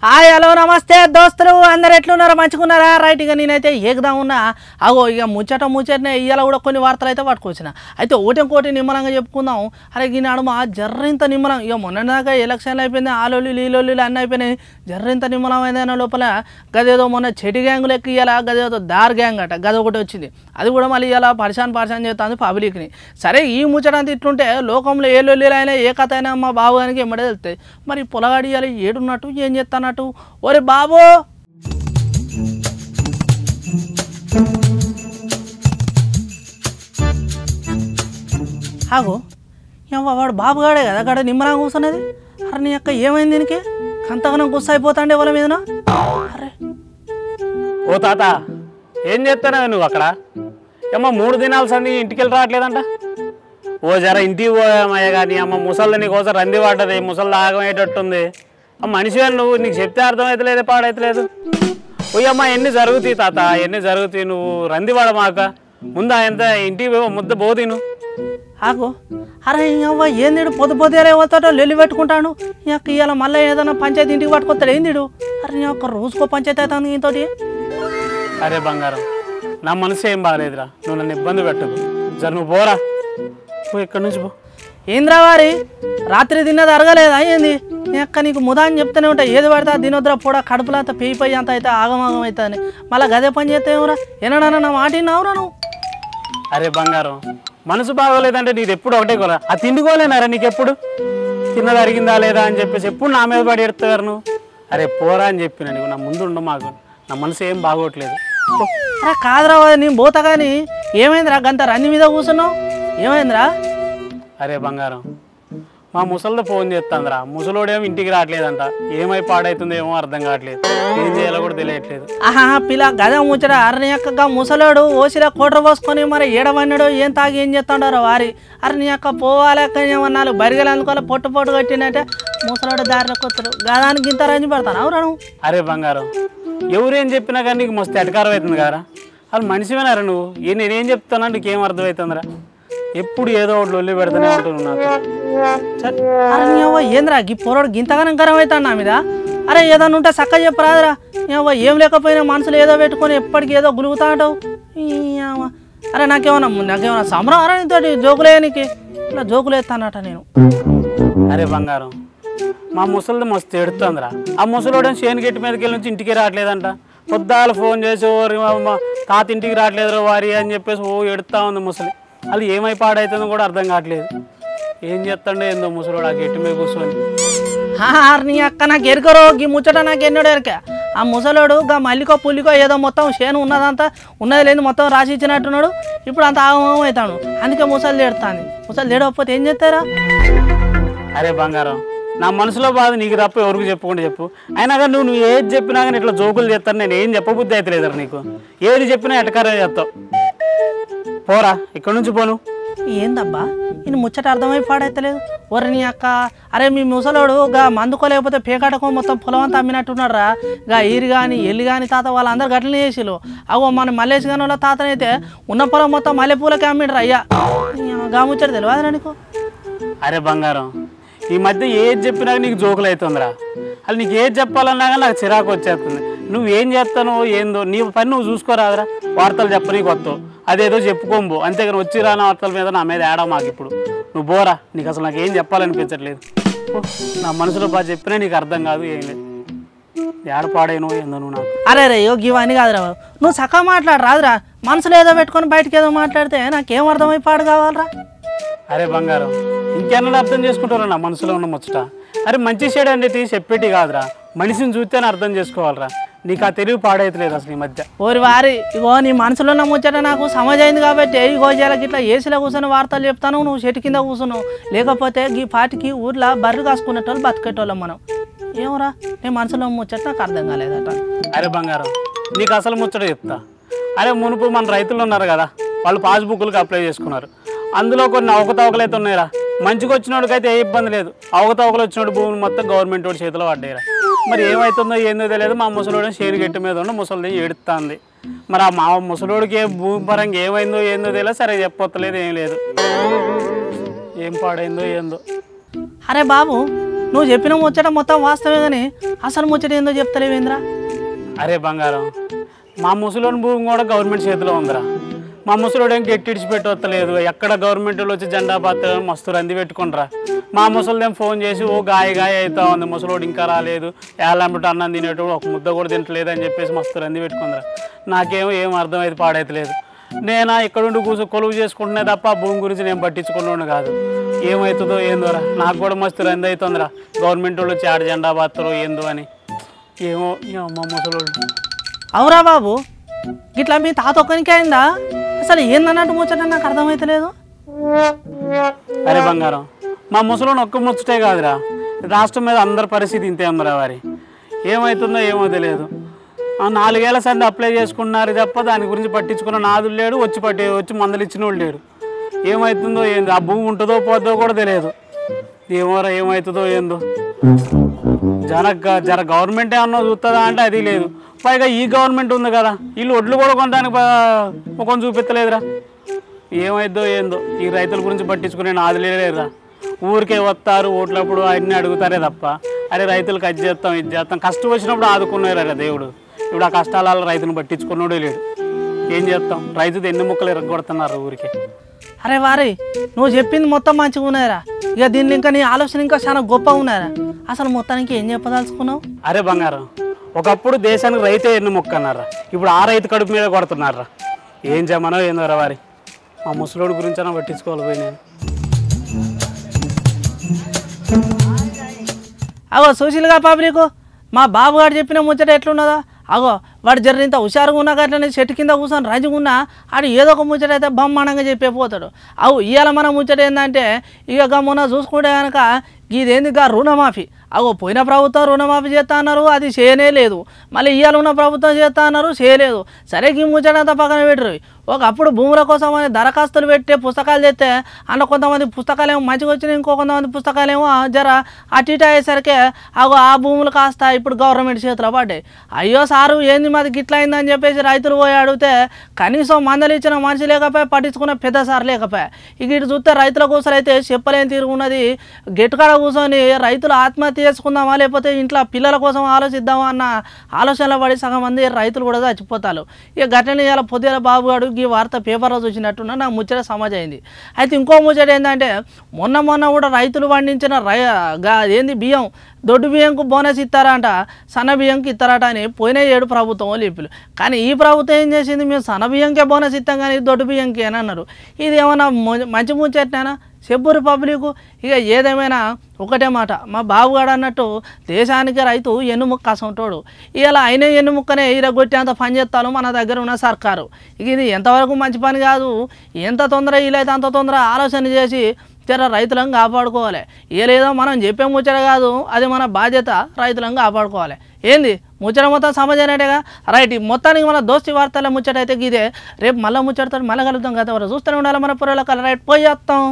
Hi hello నమస్తే దోస్తులు అందరు ఎట్లున్నారో మంచిగున్నారా రైట్ ఇక నేనైతే ఏకదా ఉన్నా అగో ఇక ముచ్చటనే ఇవాళ కూడా కొన్ని వార్తలు అయితే పట్టుకొచ్చిన అయితే ఓటెంకోటి నిమ్మలంగా చెప్పుకుందాం అరే ఈనాడు మా జర్రింత నిమ్మలం ఇక మొన్నదాకా ఎలక్షన్లు అయిపోయింది ఆలోళ్ళు లీలోళ్ళు అన్నీ అయిపోయినాయి జర్రింత నిమ్మలం అయిందన్న లోపల గదేదో మొన్న చెటి గ్యాంగులు ఎక్కి ఇవాళ గదేదో దార్ గ్యాంగ్ అట గద ఒకటి వచ్చింది అది కూడా మళ్ళీ ఇలా పరిశాన్ చేస్తుంది పబ్లిక్ని సరే ఈ ముచ్చటంతా ఇట్లుంటే లోకంలో ఏ లొల్లీలు అయినా ఏ కథ అయినా మా బాబు గారికి ఎమ్మడే వెళ్తాయి మరి పొలగాడి ఇవాళ ఏడున్నట్టు ఏం చేస్తానట్టు ఒరే బాబు ఆగో వాడు బాబుగాడే కదా గడ నిమ్మలా కూర్చున్నది అరే నీ అక్క ఏమైంది దీనికి కంతగనం గుస్స అయిపోతాండే వాళ్ళ మీదన అరే ఓ తాత ఏం చేస్తానవి నువ్వు అక్కడ ఏమో 3 దినాల సంది ఇంటికి వెళ్ళి రావట్లేదంట ఓ జర ఇంటికి పోయామయ్య కానీ అమ్మ ముసలి నీకోసం రంది పడ్డది ముసలి ఆగమయ్యేటట్టుంది మనిషి నువ్వు నీకు చెప్తే అర్థమవుతలేదు పాడైతలేదు పోయమ్మ ఎన్ని జరుగుతాయి తాత ఎన్ని జరుగుతాయి నువ్వు రంది పడమాక ముందా ఎంత ఇంటికి ముద్ద పోతీ నువ్వు ఆగో అరే అవ్వ ఏందిడు పొద్దురే పోతాడో లొల్లి పెట్టుకుంటాడు ఇంక ఇవాళ మళ్ళీ ఏదైనా పంచాయతీ ఇంటికి పట్టుకొస్తాడు ఏందిడు అరే నీ ఒక్క రోజుకో పంచాయతీ అవుతుంది ఇంతోటి అరే బంగారం నా మనసు ఏం బాగాలేదురా నువ్వు నన్ను ఇబ్బంది పెట్టదు జర నువ్వు పోరా పోయి ఇక్కడి నుంచి పో ఏంద్రా వారి రాత్రి తిన్నది అరగలేదా ఏంది నీ అక్క నీకు ముదా అని చెప్తూనే ఉంటాయి ఏది పడితే దినోద్రా కూడా కడుపులో అంత పేయిపోయి అంత అయితే ఆగమాగం అవుతుంది మళ్ళీ గదే పని చేస్తావురా ఏనాడన్నా నా మాట విన్నావురా నువ్వు అరే బంగారం మనసు బాగోలేదంటే నీది ఎప్పుడు ఒకటే కొరా ఆ తిండుకోలేనారా నీకు ఎప్పుడు తిన్నది అరిగిందా లేదా అని చెప్పేసి ఎప్పుడు నా మీద పడి ఎడతారు నువ్వు అరే పోరా అని చెప్పిన నీవు నా ముందు ఉండు మాకు నా మనసు ఏం బాగోట్లేదు అరే కాదురా నేను పోతా కానీ ఏమైందిరా గంత రన్ని మీద కూర్చున్నావు ఏమైందిరా అరే బంగారం మా ముసలితో ఫోన్ చేస్తాందిరా ముసలోడేమో ఇంటికి రావట్లేదంట ఏమై పాడవుతుందో ఏమో అర్థం కావట్లేదు ఏం చేయాలో కూడా తెలియట్లేదు ఆహా పిల్ల గద ముచ్చట అరని అక్క ముసలోడు ఓసిలా కోటర్ పోసుకొని మరి ఏడవన్నాడు ఏం తాగి ఏం చేస్తాడారో వారి అరని అక్క పోవాలక్క ఏమన్నాళ్ళు బరిగలు అందుకోవాలి పొట్టు కట్టినట్టే ముసలోడు దారిలోకి వస్తాడు గదానికి ఇంత రంజి పెడతాను అవురా నువ్వు అరే బంగారం ఎవరేం చెప్పినా కానీ నీకు మస్తు ఎటకారం అవుతుంది కదరా అసలు మనిషివేనారా నువ్వు నేనేం చెప్తానా నీకేం అర్థమవుతుందిరా ఎప్పుడు ఏదో ఒకటి లొల్లి పెడతానే ఉంటున్నావు నాకు అరే నీవో ఏంద్రా ఈ పొరడు గింతగానం గరం అవుతాడు నా మీద అరే ఏదన్నా ఉంటే చక్క చెప్పరాదురా నీవో ఏం లేకపోయినా మనసులో ఏదో పెట్టుకొని ఎప్పటికీ ఏదో గులుగుతా అంటావు అరే నాకేమన్నా సంబరం అరే నీతో జోకులేనికి ఇలా జోకులు వేస్తానట నేను అరే బంగారం మా ముసలిది మస్తు ఎడుతుందిరా ఆ ముసలోడని చేనుగెట్టి మీదకి వెళ్ళి నుంచి ఇంటికి రావట్లేదంట పొద్దాలు ఫోన్ చేసి ఓ తాత ఇంటికి రావట్లేదు వారి అని చెప్పేసి ఓ ఎడుతా ఉంది ముసలి అది ఏమై పాడవుతుందో కూడా అర్థం కావట్లేదు ఏం చేస్తాడో ఏందో ముసలోడు ఆ గెట్టి మీద కూర్చొని నీ అక్క నాకు ఎరుకరో ఈ ముచ్చట నాకు ఎన్నడో ఎరక ఆ ముసలోడు గా మల్లికో పుల్లికో ఏదో మొత్తం చేను ఉన్నదంతా ఉన్నది లేదు మొత్తం రాసి ఇచ్చినట్టున్నాడు ఇప్పుడు అంత ఆగమం అవుతాడు అందుకే ముసలి తేడుతుంది ముసలి తేడకపోతే ఏం చేస్తారా అరే బంగారం నా మనసులో బాధ నీకు తప్ప ఎవరికి చెప్పుకుంటే చెప్పు అయినా కానీ నువ్వు ఏది చెప్పినా కానీ ఇట్లా జోకులు చేస్తాను నేను ఏం చెప్పబుద్ధి అవుతలేదరా నీకు ఏది చెప్పినా ఎటకారం చేస్తావు పోరా ఇక్కడ నుంచి పోను ఏందబ్బా ఈయన ముచ్చట అర్థమై పాడైతలేదు ఒర్రి నీ అక్క అరే మీ ముసలోడు గా మందుకోలేకపోతే పేకాటకో మొత్తం పొలం అంతా అమ్మినట్టున్నాడు రా గా ఈరు కానీ ఎల్లి కానీ తాత వాళ్ళందరూ గట్లనే చేసిలు అగో మన మల్లేష్ గాని వాళ్ళ తాతనైతే ఉన్న పొలం మొత్తం మల్లెపూలకే అమ్మిండ్రు అయ్యా గా ముచ్చట తెలియదు నీకు అరే బంగారం ఈ మధ్య ఏది చెప్పినా నీకు జోకులు అవుతుందిరా అది నీకు ఏది చెప్పాలన్నా కానీ నాకు చిరాకు వచ్చేస్తుంది నువ్వేం చేస్తానో ఏందో నీ పని నువ్వు చూసుకోరాదురా వార్తలు చెప్పనీకు వస్తావు అదేదో చెప్పుకోంబో అంతేగాని వచ్చి రాని వార్తల మీద నా మీద ఏడా మాకు ఇప్పుడు నువ్వు బోరా నీకు అసలు నాకు ఏం చెప్పాలనిపించట్లేదు నా మనసులో బాగా చెప్పినా నీకు అర్థం కాదు ఏం లేదు ఏడ పాడేనో ఏందో నువ్వు నాకు అరే రే యోగి ఇవన్నీ కాదురా నువ్వు చక్కగా మాట్లాడు రాదురా మనసులో ఏదో పెట్టుకొని బయటకు ఏదో మాట్లాడితే నాకేం అర్థమై పాడు కావాలరా అరే బంగారం ఇంకెన్నడూ అర్థం చేసుకుంటారా నా మనసులో ఉన్న ముచ్చట అరే మంచి చెడు అనేది చెప్పేటి కాదురా మనిషిని చూస్తేనే అర్థం చేసుకోవాలరా నీకు ఆ తెలివి పాడైతలేదు అసలు ఈ మధ్య ఓరి వారి ఇగో నీ మనసులో ఉన్న ముచ్చట నాకు సమజైంది కాబట్టి ఇగో జరకి ఇట్లా ఏసీలో కూర్చొని వార్తలు చెప్తాను నువ్వు చెట్టు కింద కూర్చున్నావు లేకపోతే ఈ పాటికి ఊర్లో బర్రె కాసుకునేటోళ్ళు బతికేటోళ్ళం మనం ఏమరా నీ మనసులో ముచ్చట నాకు అర్థం కాలేదట అరే బంగారం నీకు అసలు ముచ్చట చెప్తా అరే మునుపు మన రైతులు ఉన్నారు కదా వాళ్ళు పాస్బుక్లకు అప్లై చేసుకున్నారు అందులో కొన్ని అవకతవకలు అయితే ఉన్నాయిరా మంచిగా వచ్చినోడికైతే ఏ ఇబ్బంది లేదు అవకతవకలు వచ్చినోడు భూములు మొత్తం గవర్నమెంట్ వాడి చేతిలో పడ్డాయిరా మరి ఏమవుతుందో ఏందో తెలియదు మా ముసలోడు చేను గట్టి మీద ఉండి ముసలిది ఏడుస్తుంది మరి ఆ మా ముసలోడికి భూమి పరంగా ఏమైందో ఏందో తెలియదు సరే చెప్పొత్తలేదు ఏం లేదు ఏం పాడైందో ఏందో అరే బాబు నువ్వు చెప్పిన ముచ్చట మొత్తం వాస్తవే కానీ అసలు ముచ్చట ఏందో చెప్తలేవేంద్రా? అరే బంగారం, మా ముసలోని భూమి కూడా గవర్నమెంట్ చేతిలో ఉందిరా. మా ముసలోడు ఏం గట్టి ఇడిచిపెట్టలేదు. ఎక్కడ గవర్నమెంట్ వాళ్ళు వచ్చి జెండా పాత్ర మస్తు రంది పెట్టుకుంటారా. మా ముసలిదేం ఫోన్ చేసి ఓ గాయ అవుతా ఉంది, ముసలోడు ఇంకా రాలేదు, ఏళ్ళంబటి అన్నం తినేటప్పుడు ఒక ముద్ద కూడా తింటలేదు అని చెప్పేసి మస్తు రంది పెట్టుకుందిరా. నాకేమో ఏం అర్థమైతే పాడైతలేదు. నేనా ఇక్కడుండి కొలువు చేసుకుంటున్నా తప్ప ఆ భూమి గురించి నేను పట్టించుకున్నాను కాదు. ఏమవుతుందో ఏందోరా, నాకు కూడా మస్తు రంది అవుతుందిరా. గవర్నమెంట్ వాళ్ళు వచ్చి ఆడ జెండా పాత్రో ఏందో అని. ఏమో మా ముసలోడు. అవురా బాబు, గిట్లా మీ తాత ఒక్కనికే అయిందా? అసలు ఏందన్నట్టు ముచ్చట నాకు అర్థమైతలేదు. అరే బంగారం, మా ముసలోని ఒక్క ముచ్చటే కాదురా, రాష్ట్రం మీద అందరి పరిస్థితి ఇంతే ఉందిరా. వారి ఏమవుతుందో ఏమో తెలియదు. 4 ఏళ్ల సంది అప్లై చేసుకున్నారు తప్ప దాని గురించి పట్టించుకున్న నాదులు లేడు, వచ్చి మందలు ఇచ్చిన వాళ్ళు లేడు. ఏమవుతుందో ఏందో, ఆ భూమి ఉంటుందో పోద్దో కూడా తెలియదు. ఏమోరా ఏమవుతుందో ఏందో. జర గవర్నమెంట్ ఏమన్నా చూస్తుందా అంటే అది లేదు. పైగా ఈ గవర్నమెంట్ ఉంది కదా, వీళ్ళు ఒడ్లు కూడా కొనడానికి ముఖం చూపించలేదురా. ఏమైద్దో ఏందో, ఈ రైతుల గురించి పట్టించుకునే నాదులే లేదురా. ఊరికే వస్తారు ఓట్లప్పుడు అన్నీ అడుగుతారే తప్ప అరే రైతులకు అది చేస్తాం ఇది చేస్తాం, కష్టం వచ్చినప్పుడు ఆదుకున్నారా దేవుడు. ఇప్పుడు ఆ కష్టాల రైతును పట్టించుకున్నాడే లేడు. ఏం చేస్తాం, రైతుది ఎన్ని ముక్కలు ఎరగొడుతున్నారు ఊరికే. అరే వారి, నువ్వు చెప్పింది మొత్తం మంచిగా ఉన్నారా? ఇక దీన్ని ఇంకా నీ ఆలోచన ఇంకా చాలా గొప్పగా ఉన్నారా? అసలు మొత్తానికి ఏం చెప్పదలుచుకున్నావు? అరే బంగారం, ఒకప్పుడు దేశానికి రైతే ఎన్ని మొక్క అన్నారా, ఇప్పుడు ఆ రైతు కడుపు మీద కొడుతున్నారా. ఏం చేయమనో ఏందోరా వారి. మా ముసలోడి గురించి అన్నా పట్టించుకోవాలి పోయి నేను. అగో సుశీల్గా పబ్లిక్, మా బాబు గారు చెప్పిన ముచ్చట ఎట్లున్నదా? అగో వాడు జర్రింత హుషారుగా ఉన్నా అట్లనే చెట్టు కింద కూర్చొని రంజుకున్నా ఆడు ఏదో ఒక ముచ్చట అయితే బ్రహ్మాండంగా చెప్పిపోతాడు. అవు ఇవాళ మన ముచ్చట ఏంటంటే ఇక మొన్న చూసుకుంటే కనుక ఇదేందిగా రుణమాఫీ. అగో పోయిన ప్రభుత్వం రుణమాఫీ చేస్తా అన్నారు, అది చేయనే లేదు. మళ్ళీ ఇవాళ ఉన్న ప్రభుత్వం చేస్తా అన్నారు, చేయలేదు. సరే ఈ ముచ్చటంతా పక్కన పెట్టరు. ఒకప్పుడు భూముల కోసం అని దరఖాస్తులు పెట్టే పుస్తకాలు చేస్తే అన్న కొంతమంది పుస్తకాలు ఏమో మంచిగా వచ్చినాయి, ఇంకో కొంతమంది పుస్తకాలు ఏమో జర అటు ఇటు అయ్యేసరికి అగో ఆ భూములు కాస్త ఇప్పుడు గవర్నమెంట్ చేతిలో పడ్డాయి. అయ్యో సారు ఏంది మాది గిట్లా అయిందని చెప్పేసి రైతులు పోయి అడిగితే కనీసం మందలు ఇచ్చిన మనిషి లేకపోయా, పట్టించుకున్న పెద్ద సార్ లేకపోయా. ఇక ఇటు చూస్తే రైతుల కోసం అయితే చెప్పలేని తిరుగున్నది. గెట్టుకాడ కూర్చొని రైతులు ఆత్మహత్య చేసుకుందామా లేకపోతే ఇంట్లో పిల్లల కోసం ఆలోచిద్దామా అన్న ఆలోచనలో పడి సగం మంది రైతులు కూడా చచ్చిపోతారు. ఇక గట్లనే ఇలా పొద్దుల బాబు గారు ఈ వార్త పేపర్లో చూసినట్టున్నా నాకు ముచ్చట సమాజం అయింది. అయితే ఇంకో ముచ్చట ఏంటంటే మొన్న కూడా రైతులు పండించిన ఏంది బియ్యం, దొడ్డు బియ్యంకు బోనస్ ఇస్తారంట, సన్న బియ్యంకి ఇస్తారట అని పోయిన 7 ప్రభుత్వం లిప్పులు. కానీ ఈ ప్రభుత్వం ఏం చేసింది, మేము సన్న బియ్యంకే బోనస్ ఇస్తాం కానీ దొడ్డు బియ్యంకి అని అన్నారు. ఇది ఏమన్నా మంచి ముచ్చటనేనా చెప్పురు పబ్లిక్. ఇక ఏదేమైనా ఒకటే మాట, మా బాబుగాడు అన్నట్టు దేశానికి రైతు ఎన్నుముక్క అసంటోడు. ఇలా అయిన ఎన్నుముక్కనే ఇరగొట్టేంత పని చేస్తాను మన దగ్గర ఉన్న సర్కారు. ఇక ఇది ఎంతవరకు మంచి పని కాదు. ఎంత తొందర వీలైతే అంత తొందర ఆలోచన చేసి జర రైతులను కాపాడుకోవాలి. ఏ లేదో మనం చెప్పే ముచ్చట కాదు, అది మన బాధ్యత, రైతులను కాపాడుకోవాలి. ఏంది ముచ్చట మొత్తం సమాజానేటేగా రైట్. మొత్తానికి మన దోస్తి వార్తల ముచ్చట అయితే ఇదే. రేపు మళ్ళీ ముచ్చటతో మళ్ళీ కలుద్దాం కదా. చూస్తూనే ఉండాలి మన పుర్రెల కల. రైట్ పోయి చేస్తాం.